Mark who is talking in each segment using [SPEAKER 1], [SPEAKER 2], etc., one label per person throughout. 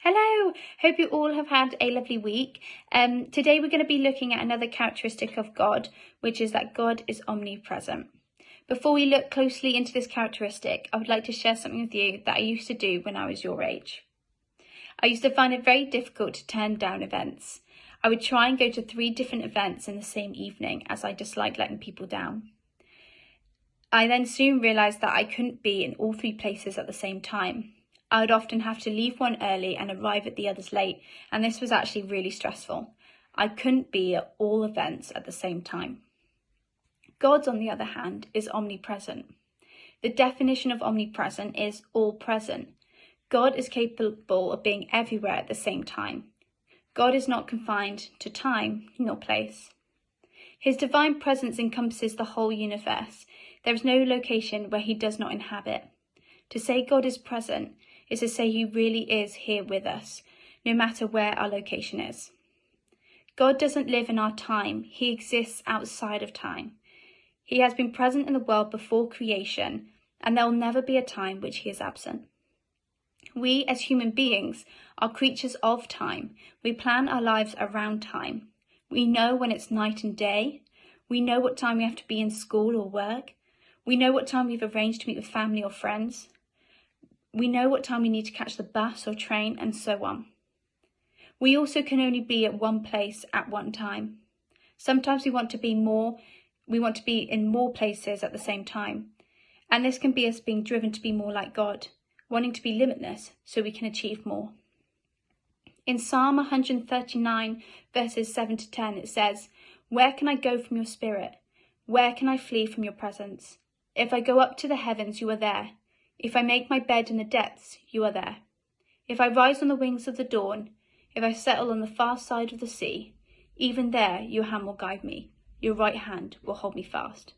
[SPEAKER 1] Hello, hope you all have had a lovely week. Today we're going to be looking at another characteristic of God, which is that God is omnipresent. Before we look closely into this characteristic, I would like to share something with you that I used to do when I was your age. I used to find it very difficult to turn down events. I would try and go to 3 different events in the same evening as I disliked letting people down. I then soon realised that I couldn't be in all 3 places at the same time. I would often have to leave one early and arrive at the others late, and this was actually really stressful. I couldn't be at all events at the same time. God, on the other hand, is omnipresent. The definition of omnipresent is all present. God is capable of being everywhere at the same time. God is not confined to time nor place. His divine presence encompasses the whole universe. There is no location where he does not inhabit. To say God is present is to say he really is here with us, no matter where our location is. God doesn't live in our time, he exists outside of time. He has been present in the world before creation, and there will never be a time which he is absent. We as human beings are creatures of time. We plan our lives around time. We know when it's night and day. We know what time we have to be in school or work. We know what time we've arranged to meet with family or friends. We know what time we need to catch the bus or train, and so on. We also can only be at one place at one time. Sometimes we want to be in more places at the same time. And this can be us being driven to be more like God, wanting to be limitless so we can achieve more. In Psalm 139, verses 7 to 10, it says, "Where can I go from your spirit? Where can I flee from your presence? If I go up to the heavens, you are there. If I make my bed in the depths, you are there. If I rise on the wings of the dawn, if I settle on the far side of the sea, even there your hand will guide me, your right hand will hold me fast."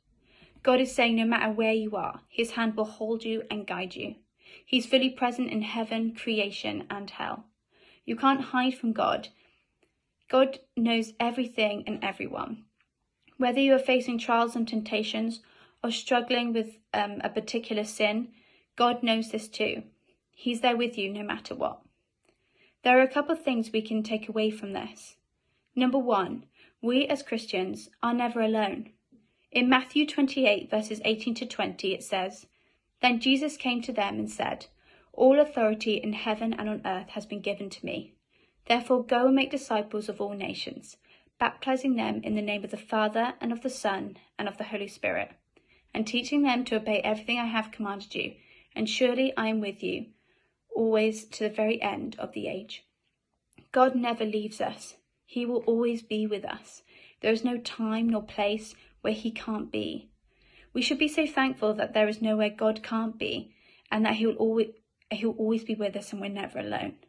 [SPEAKER 1] God is saying no matter where you are, his hand will hold you and guide you. He's fully present in heaven, creation, and hell. You can't hide from God. God knows everything and everyone. Whether you are facing trials and temptations or struggling with a particular sin, God knows this too. He's there with you no matter what. There are a couple of things we can take away from this. Number 1, we as Christians are never alone. In Matthew 28, verses 18 to 20, it says, "Then Jesus came to them and said, 'All authority in heaven and on earth has been given to me. Therefore go and make disciples of all nations, baptizing them in the name of the Father and of the Son and of the Holy Spirit, and teaching them to obey everything I have commanded you. And surely I am with you, always to the very end of the age.'" God never leaves us. He will always be with us. There is no time nor place where he can't be. We should be so thankful that there is nowhere God can't be, and that he'll always be with us and we're never alone.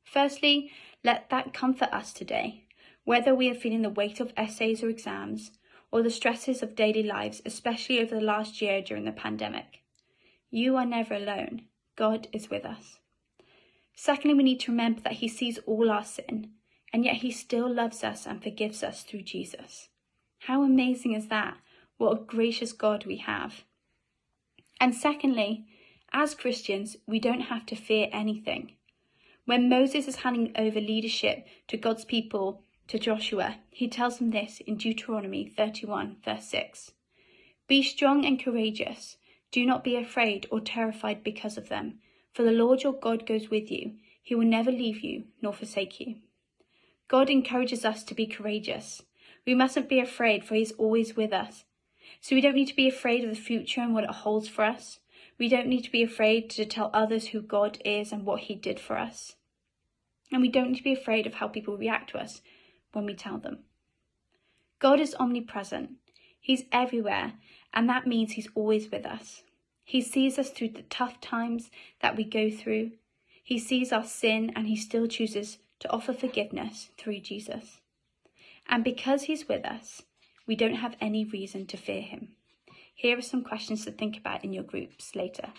[SPEAKER 1] Firstly, let that comfort us today, whether we are feeling the weight of essays or exams, or the stresses of daily lives, especially over the last year during the pandemic. You are never alone. God is with us. Secondly, we need to remember that he sees all our sin, and yet he still loves us and forgives us through Jesus. How amazing is that? What a gracious God we have. And secondly, as Christians, we don't have to fear anything. When Moses is handing over leadership to God's people to Joshua, he tells them this in Deuteronomy 31, verse 6. "Be strong and courageous. Do not be afraid or terrified because of them, for the Lord your God goes with you. He will never leave you nor forsake you." God encourages us to be courageous. We mustn't be afraid, for he's always with us. So we don't need to be afraid of the future and what it holds for us. We don't need to be afraid to tell others who God is and what he did for us. And we don't need to be afraid of how people react to us when we tell them. God is omnipresent. He's everywhere, and that means he's always with us. He sees us through the tough times that we go through. He sees our sin, and he still chooses to offer forgiveness through Jesus. And because he's with us, we don't have any reason to fear him. Here are some questions to think about in your groups later.